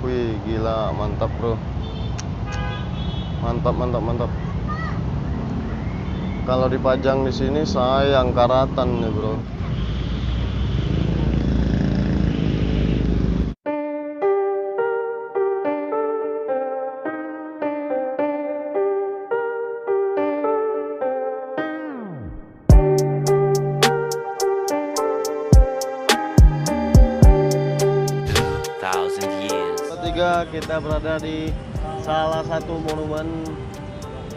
Wih, gila, mantap bro. Mantap, mantap, mantap. Kalau dipajang di sini sayang karatan nih bro. Ketiga, kita berada di salah satu monumen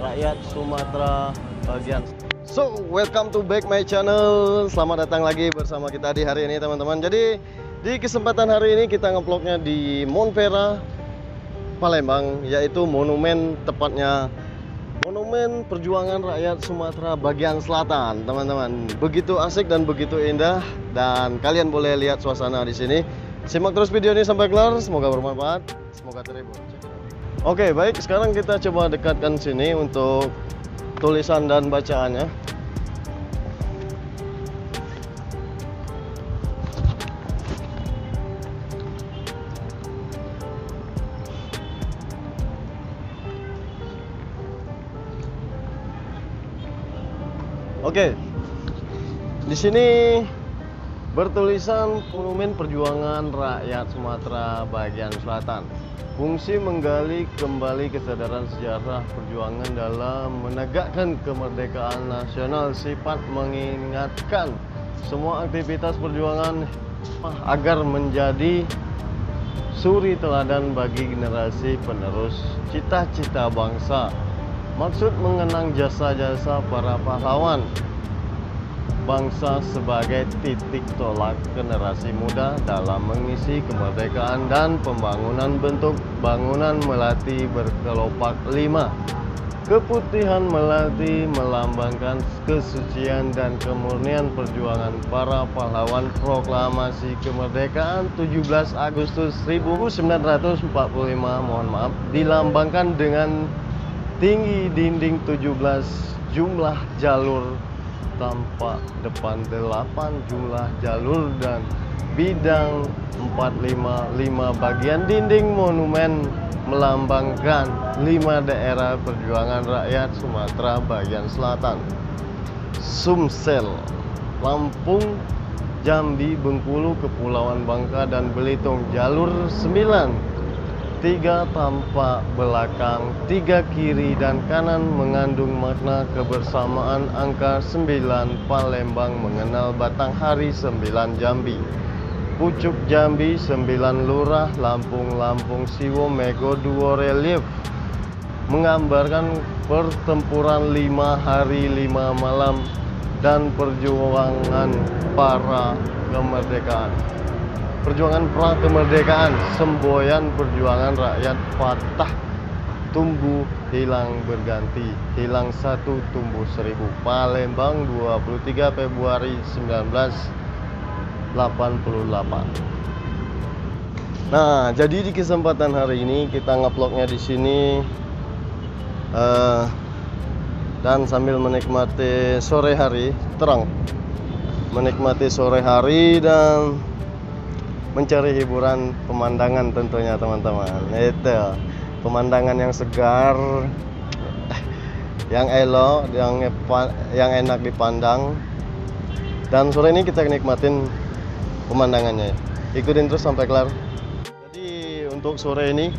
rakyat Sumatera bagian. So, welcome to back my channel. Selamat datang lagi bersama kita di hari ini teman-teman. Jadi di kesempatan hari ini kita ngevlognya di Montpera, Palembang, yaitu monumen, tepatnya monumen perjuangan rakyat Sumatera bagian selatan, teman-teman. Begitu asik dan begitu indah, dan kalian boleh lihat suasana di sini. Simak terus video ini sampai kelar, semoga bermanfaat, semoga terhibur. Oke, baik, sekarang kita coba dekatkan sini untuk tulisan dan bacaannya. Oke, di sini bertulisan Monumen Perjuangan Rakyat Sumatera Bagian Selatan. Fungsi menggali kembali kesadaran sejarah perjuangan dalam menegakkan kemerdekaan nasional, sifat mengingatkan semua aktivitas perjuangan agar menjadi suri teladan bagi generasi penerus cita-cita bangsa. Maksud mengenang jasa-jasa para pahlawan bangsa sebagai titik tolak generasi muda dalam mengisi kemerdekaan dan pembangunan bentuk bangunan melati berkelopak 5. Keputihan melati melambangkan kesucian dan kemurnian perjuangan para pahlawan proklamasi kemerdekaan 17 Agustus 1945, dilambangkan dengan tinggi dinding 17, jumlah jalur tampak depan 8, jumlah jalur dan bidang 455. Bagian dinding monumen melambangkan 5 daerah perjuangan rakyat Sumatera bagian selatan: Sumsel, Lampung, Jambi, Bengkulu, Kepulauan Bangka, dan Belitung. Jalur 9, 3 tampak belakang, 3 kiri dan kanan, mengandung makna kebersamaan. Angka 9, Palembang mengenal Batanghari 9, Jambi, Pucuk Jambi 9, Lurah, Lampung Siwo Mego Duo relief menggambarkan pertempuran 5 hari 5 malam dan perjuangan para kemerdekaan. Perjuangan pra kemerdekaan, semboyan perjuangan rakyat patah tumbuh hilang berganti, hilang satu tumbuh 1000. Palembang 23 Februari 1988. Nah, jadi di kesempatan hari ini kita ngevlognya di sini dan sambil menikmati sore hari terang, menikmati sore hari dan mencari hiburan pemandangan tentunya teman-teman. Itu pemandangan yang segar, yang elok, yang enak dipandang. Dan sore ini kita nikmatin pemandangannya. Ikutin terus sampai kelar. Jadi untuk sore ini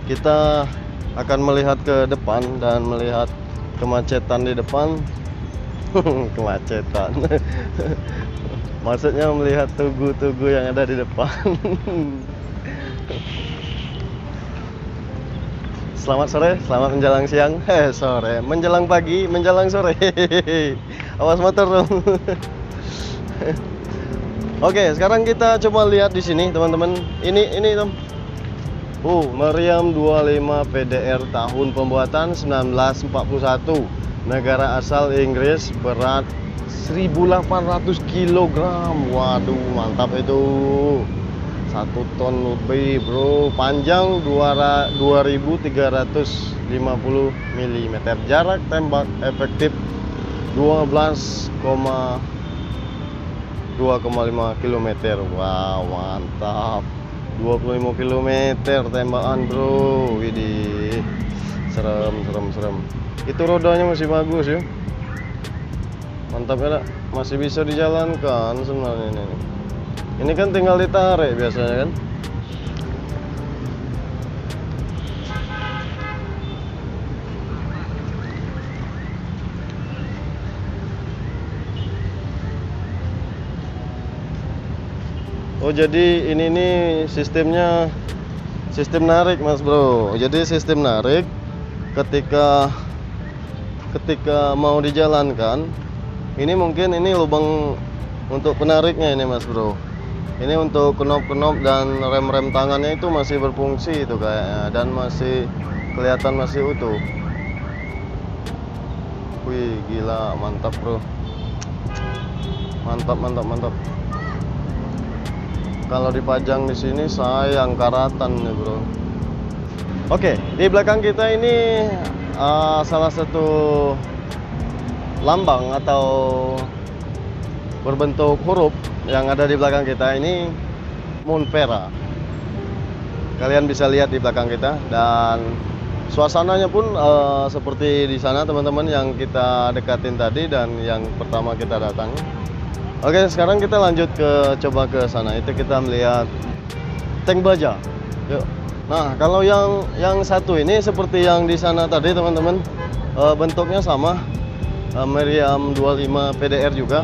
kita akan melihat ke depan dan melihat kemacetan di depan. Kemacetan. Maksudnya melihat tugu-tugu yang ada di depan. Selamat sore, selamat menjelang siang. Sore, menjelang pagi, menjelang sore. Awas motor dong. Oke, sekarang kita coba lihat di sini, teman-teman. Ini, Tom. Meriam 25 PDR, tahun pembuatan 1941. Negara asal Inggris, berat 1800 kg. Waduh, mantap itu. 1 ton lebih, bro. Panjang 2350 mm. Jarak tembak efektif 12,2,5 km. Wow, mantap. 25 km tembakan bro. Widih, serem. Itu rodanya masih bagus ya, mantap ya, masih bisa dijalankan sebenarnya ini. Ini kan tinggal ditarik biasanya kan. Oh jadi ini nih sistemnya, sistem narik mas bro. Jadi sistem narik ketika mau dijalankan, ini mungkin ini lubang untuk penariknya ini mas bro. Ini untuk knop-knop dan rem tangannya itu masih berfungsi itu kayaknya, dan masih kelihatan masih utuh. Wih gila, mantap bro, mantap. Kalau dipajang di sini sayang karatan nih bro. Oke, di belakang kita ini salah satu lambang atau berbentuk huruf yang ada di belakang kita ini Moonvera. Kalian bisa lihat di belakang kita, dan suasananya pun seperti di sana teman-teman yang kita dekatin tadi dan yang pertama kita datangi. Oke, sekarang kita lanjut coba ke sana. Itu kita melihat tank baja. Yuk. Nah, kalau yang satu ini seperti yang di sana tadi teman-teman, bentuknya sama, Meriam 25 PDR juga.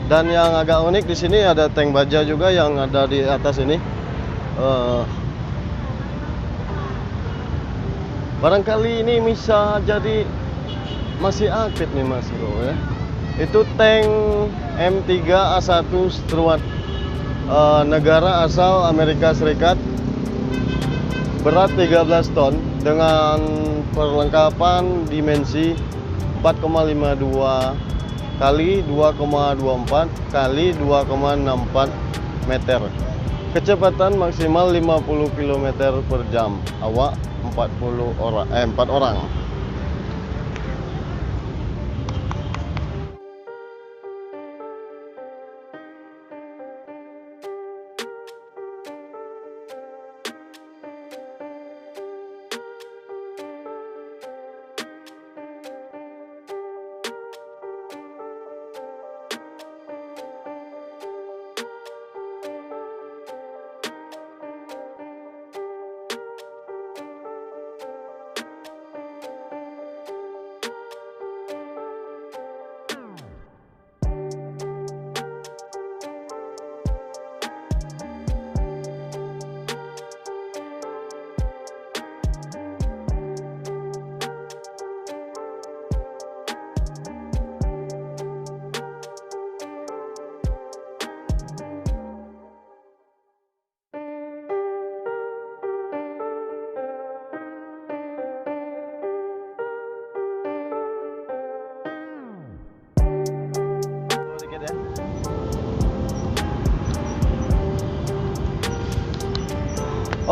Dan yang agak unik di sini ada tank baja juga yang ada di atas ini. Barangkali ini bisa jadi masih aktif nih mas bro ya. Itu tank M3A1 Stuart, negara asal Amerika Serikat, berat 13 ton dengan perlengkapan dimensi 4,52 kali 2,24 kali 2,64 meter, kecepatan maksimal 50 km per jam, awak 4 orang.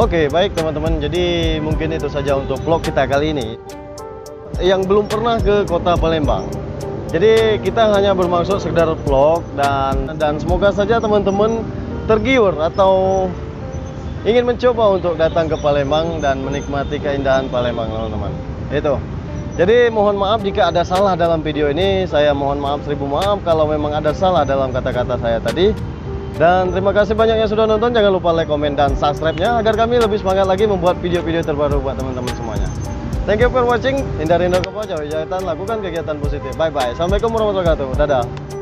Oke, baik teman-teman, jadi mungkin itu saja untuk vlog kita kali ini. Yang belum pernah ke kota Palembang, jadi kita hanya bermaksud sekedar vlog, dan semoga saja teman-teman tergiur atau ingin mencoba untuk datang ke Palembang dan menikmati keindahan Palembang teman-teman. Itu. Jadi mohon maaf jika ada salah dalam video ini. Saya mohon maaf 1000 maaf kalau memang ada salah dalam kata-kata saya tadi. Dan terima kasih banyak yang sudah nonton. Jangan lupa like, komen, dan subscribe-nya agar kami lebih semangat lagi membuat video-video terbaru buat teman-teman semuanya. Thank you for watching. Hindari rokok, jauhi jahitan, lakukan kegiatan positif. Bye bye. Assalamualaikum warahmatullahi wabarakatuh. Dadah.